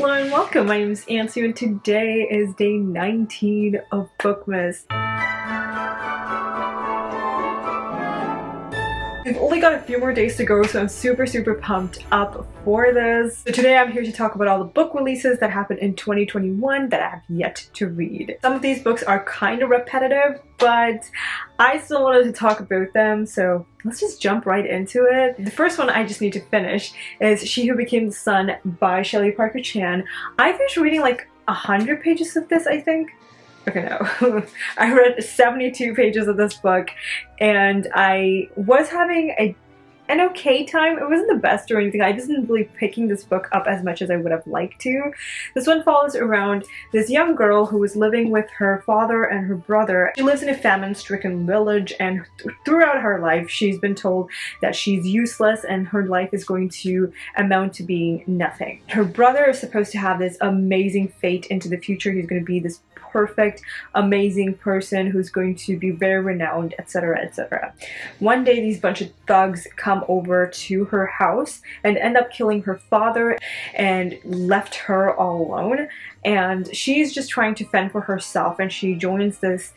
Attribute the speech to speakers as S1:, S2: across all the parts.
S1: Hello and welcome, my name is Ansu and today is day 19 of Bookmas. We've only got a few more days to go, so I'm super pumped up for this. So today I'm here to talk about all the book releases that happened in 2021 that I have yet to read. Some of these books are kind of repetitive, but I still wanted to talk about them, so let's just jump right into it. The first one I just need to finish is She Who Became the Sun by Shelley Parker Chan. I finished reading like 100 pages of this, I think. Okay, no. I read 72 pages of this book and I was having an okay time. It wasn't the best or anything. I just didn't really picking this book up as much as I would have liked to. This one follows around this young girl who is living with her father and her brother. She lives in a famine-stricken village, and throughout her life she's been told that she's useless and her life is going to amount to being nothing. Her brother is supposed to have this amazing fate into the future. He's going to be this perfect, amazing person who's going to be very renowned, etc, etc. One day these bunch of thugs come over to her house and end up killing her father and left her all alone, and she's just trying to fend for herself, and she joins this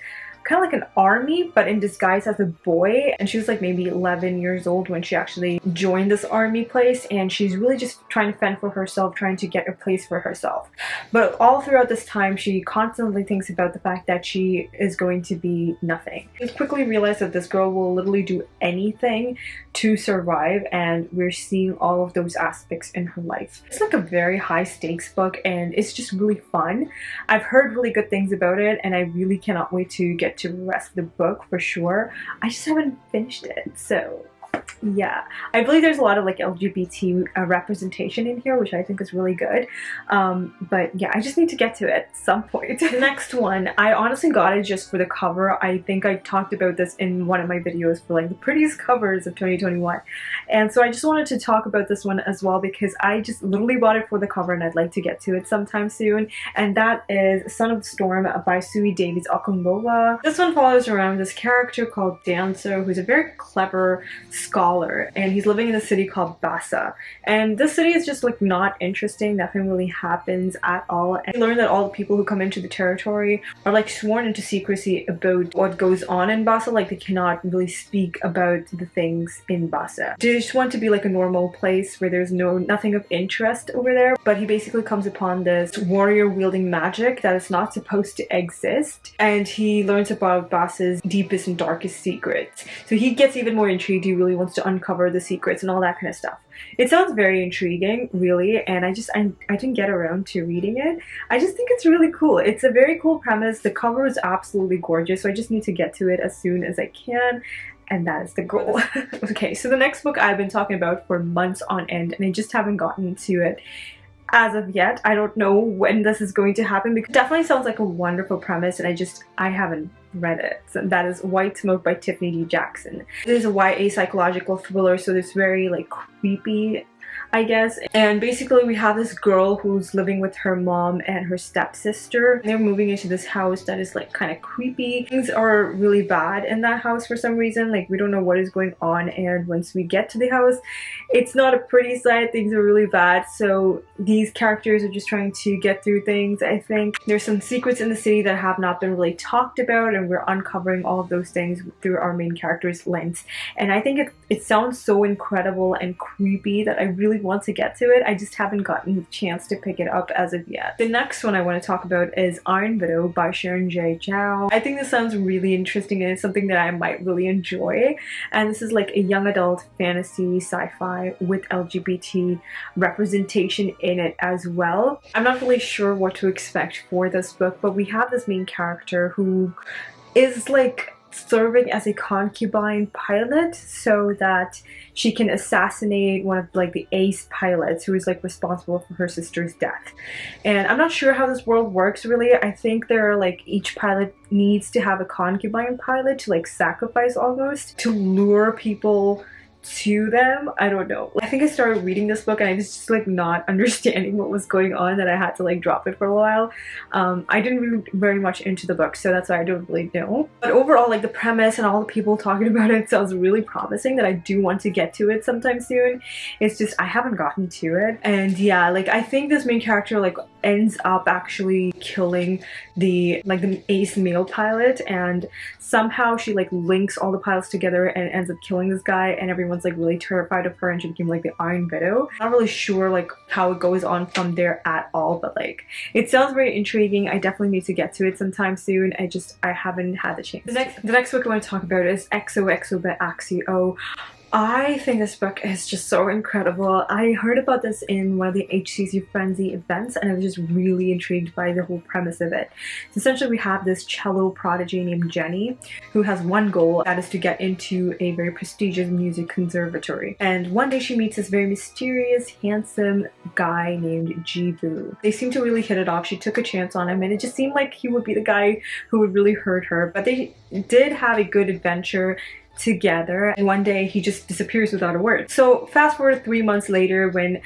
S1: kind of like an army but in disguise as a boy, and she was like maybe 11 years old when she actually joined this army place, and she's really just trying to fend for herself, trying to get a place for herself. But all throughout this time she constantly thinks about the fact that she is going to be nothing. She quickly realized that this girl will literally do anything to survive, and we're seeing all of those aspects in her life. It's like a very high stakes book and it's just really fun. I've heard really good things about it and I really cannot wait to get to the rest of the book for sure. I just haven't finished it, so yeah. I believe there's a lot of like LGBT representation in here, which I think is really good. But yeah, I just need to get to it at some point. The next one, I honestly got it just for the cover. I think I talked about this in one of my videos for like the prettiest covers of 2021. And so I just wanted to talk about this one as well because I just literally bought it for the cover and I'd like to get to it sometime soon. And that is Son of the Storm by Sui Davies Okunbowa. This one follows around this character called Ansu, who's a very clever scholar, and he's living in a city called Basa, and this city is just like not interesting. Nothing really happens at all, and we learn that all the people who come into the territory are like sworn into secrecy about what goes on in Basa. Like they cannot really speak about the things in Basa. They just want to be like a normal place where there's nothing of interest over there. But he basically comes upon this warrior wielding magic that is not supposed to exist, and he learns about Basa's deepest and darkest secrets. So he gets even more intrigued. He really wants to uncover the secrets and all that kind of stuff. It sounds very intriguing, really, and I didn't get around to reading it. I just think it's really cool. It's a very cool premise. The cover is absolutely gorgeous, so I just need to get to it as soon as I can, and that is the goal. Okay, so the next book I've been talking about for months on end, and I just haven't gotten to it as of yet. I don't know when this is going to happen because it definitely sounds like a wonderful premise, and I haven't read it. So that is White Smoke by Tiffany D. Jackson. It is a YA psychological thriller, so it's very like creepy, I guess. And basically we have this girl who's living with her mom and her stepsister. They're moving into this house that is like kind of creepy. Things are really bad in that house for some reason. Like we don't know what is going on, and once we get to the house, it's not a pretty sight. Things are really bad. So these characters are just trying to get through things, I think. There's some secrets in the city that have not been really talked about, and we're uncovering all of those things through our main character's lens. And I think it sounds so incredible and creepy that I really want to get to it. I just haven't gotten the chance to pick it up as of yet. The next one I want to talk about is Iron Widow by Sharon J. Zhao. I think this sounds really interesting and it's something that I might really enjoy. And this is like a young adult fantasy sci-fi with LGBT representation in it as well. I'm not really sure what to expect for this book, but we have this main character who is like serving as a concubine pilot so that she can assassinate one of like the ace pilots who is like responsible for her sister's death. And I'm not sure how this world works really. I think there are like each pilot needs to have a concubine pilot to like sacrifice almost to lure people to them. I don't know. I think I started reading this book and I was just like not understanding what was going on, that I had to like drop it for a while. I didn't read very much into the book, so that's why I don't really know. But overall, like the premise and all the people talking about it sounds really promising, that I do want to get to it sometime soon. It's just I haven't gotten to it. And yeah, like I think this main character like ends up actually killing the ace male pilot, and somehow she like links all the pilots together and ends up killing this guy, and everyone's like really terrified of her, and she became like the Iron Widow. I'm not really sure like how it goes on from there at all, but like it sounds very intriguing. I definitely need to get to it sometime soon. I haven't had the chance. The next book I want to talk about is Xoxo by Axio. I think this book is just so incredible. I heard about this in one of the HCC Frenzy events, and I was just really intrigued by the whole premise of it. So essentially we have this cello prodigy named Jenny who has one goal, that is to get into a very prestigious music conservatory. And one day she meets this very mysterious, handsome guy named Jibu. They seem to really hit it off. She took a chance on him and it just seemed like he would be the guy who would really hurt her. But they did have a good adventure together, and one day he just disappears without a word. So fast forward 3 months later, when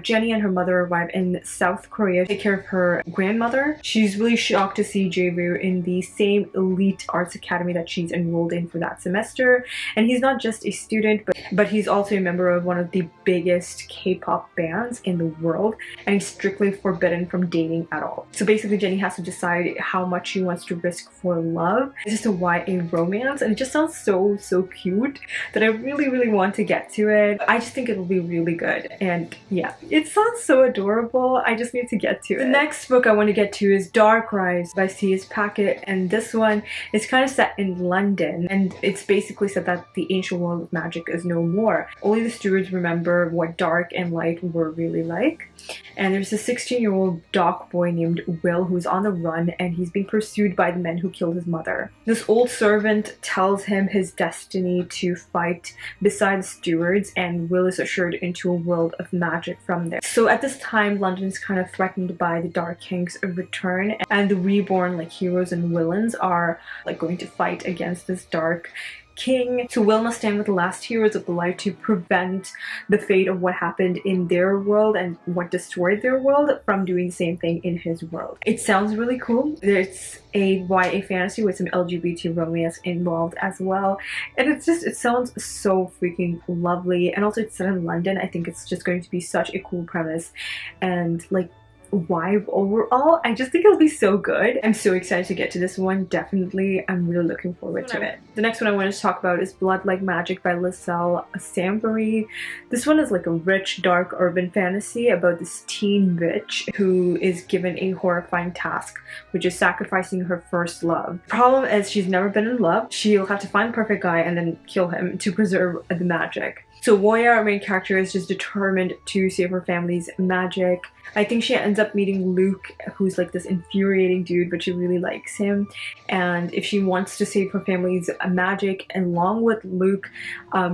S1: Jenny and her mother arrive in South Korea to take care of her grandmother, she's really shocked to see Jae-woo in the same elite arts academy that she's enrolled in for that semester. And he's not just a student, but he's also a member of one of the biggest K-pop bands in the world, and he's strictly forbidden from dating at all. So basically Jenny has to decide how much she wants to risk for love. It's just a YA romance, and it just sounds so cute that I really want to get to it. I just think it'll be really good, and yeah, it sounds so adorable. I just need to get to it. The next book I want to get to is Dark Rise by C.S. Packet, and this one is kind of set in London, and it's basically said that the ancient world of magic is no more. Only the stewards remember what dark and light were really like. And there's a 16-year-old dock boy named Will who's on the run, and he's being pursued by the men who killed his mother. This old servant tells him his destiny to fight beside the stewards, and Will is ushered into a world of magic from there. So at this time, London is kind of threatened by the Dark King's return, and the reborn like heroes and villains are like going to fight against this Dark King. So Will must stand with the last heroes of the light to prevent the fate of what happened in their world and what destroyed their world from doing the same thing in his world. It sounds really cool. There's a YA fantasy with some LGBT romance involved as well, and it sounds so freaking lovely. And also it's set in London. I think it's just going to be such a cool premise, and like vibe overall. I just think it'll be so good. I'm so excited to get to this one. Definitely, I'm really looking forward to it. The next one I want to talk about is Blood Like Magic by Lyselle Sambury. This one is like a rich, dark urban fantasy about this teen witch who is given a horrifying task, which is sacrificing her first love. The problem is she's never been in love. She'll have to find the perfect guy and then kill him to preserve the magic. So Woya, our main character, is just determined to save her family's magic. I think she ends up meeting Luke, who's like this infuriating dude, but she really likes him. And if she wants to save her family's magic, along with Luke,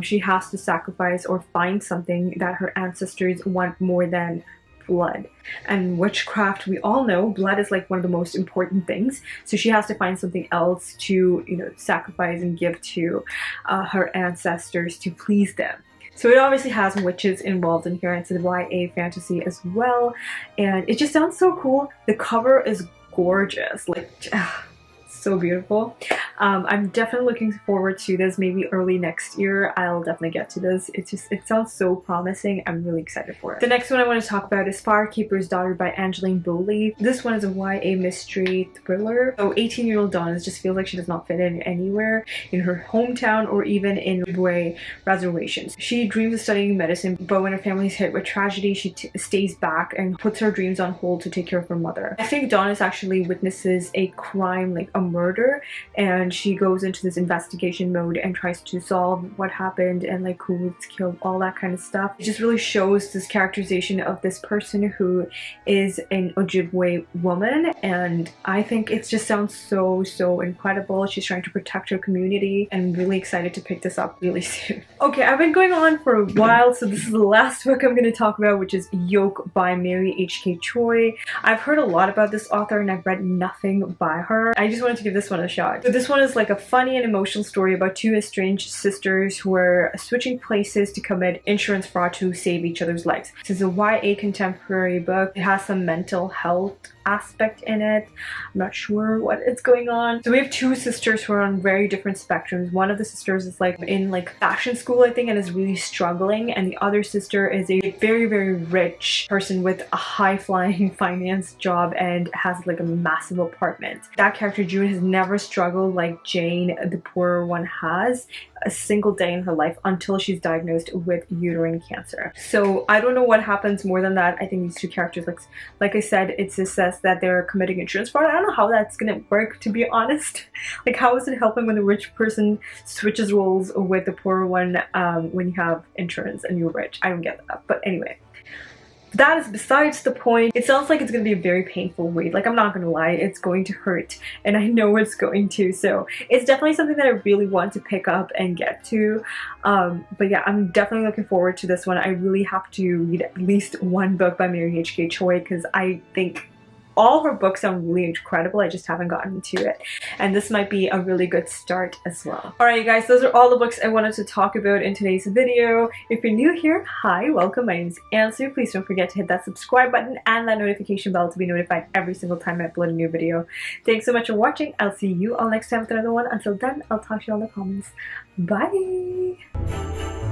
S1: she has to sacrifice or find something that her ancestors want more than blood. And witchcraft, we all know blood is like one of the most important things, so she has to find something else to, you know, sacrifice and give to her ancestors to please them. So it obviously has witches involved in here. It's a YA fantasy as well, and it just sounds so cool. The cover is gorgeous, like so beautiful. I'm definitely looking forward to this. Maybe early next year I'll definitely get to this. It sounds so promising. I'm really excited for it. The next one I want to talk about is Firekeepers Daughter by Angeline Bowley. This one is a YA mystery thriller. So 18-year-old Donna just feels like she does not fit in anywhere in her hometown or even in Ojibwe reservations. She dreams of studying medicine, but when her family is hit with tragedy, she stays back and puts her dreams on hold to take care of her mother. I think Donna actually witnesses a crime, like a murder, and she goes into this investigation mode and tries to solve what happened and like who was killed, all that kind of stuff. It just really shows this characterization of this person who is an Ojibwe woman, and I think it just sounds so incredible. She's trying to protect her community, and I'm really excited to pick this up really soon. Okay, I've been going on for a while, so this is the last book I'm going to talk about, which is Yolk by Mary H.K. Choi. I've heard a lot about this author and I've read nothing by her. I just wanted to to give this one a shot. So this one is like a funny and emotional story about two estranged sisters who are switching places to commit insurance fraud to save each other's lives. This is a YA contemporary book. It has some mental health aspect in it. I'm not sure what is going on. So we have two sisters who are on very different spectrums. One of the sisters is like in like fashion school, I think, and is really struggling, and the other sister is a very, very rich person with a high-flying finance job and has like a massive apartment. That character, June, has never struggled like Jane, the poorer one, has a single day in her life until she's diagnosed with uterine cancer. So I don't know what happens more than that. I think these two characters, like I said, it just says that they're committing insurance fraud. I don't know how that's gonna work, to be honest. Like, how is it helping when the rich person switches roles with the poorer one when you have insurance and you're rich? I don't get that. But anyway, that is besides the point. It sounds like it's going to be a very painful read. Like, I'm not going to lie, it's going to hurt, and I know it's going to. So it's definitely something that I really want to pick up and get to. But yeah, I'm definitely looking forward to this one. I really have to read at least one book by Mary H.K. Choi because I think all her books sound really incredible. I just haven't gotten to it, and this might be a really good start as well. Alright, you guys, those are all the books I wanted to talk about in today's video. If you're new here, hi, welcome. My name is Ansu. Please don't forget to hit that subscribe button and that notification bell to be notified every single time I upload a new video. Thanks so much for watching. I'll see you all next time with another one. Until then, I'll talk to you all in the comments. Bye!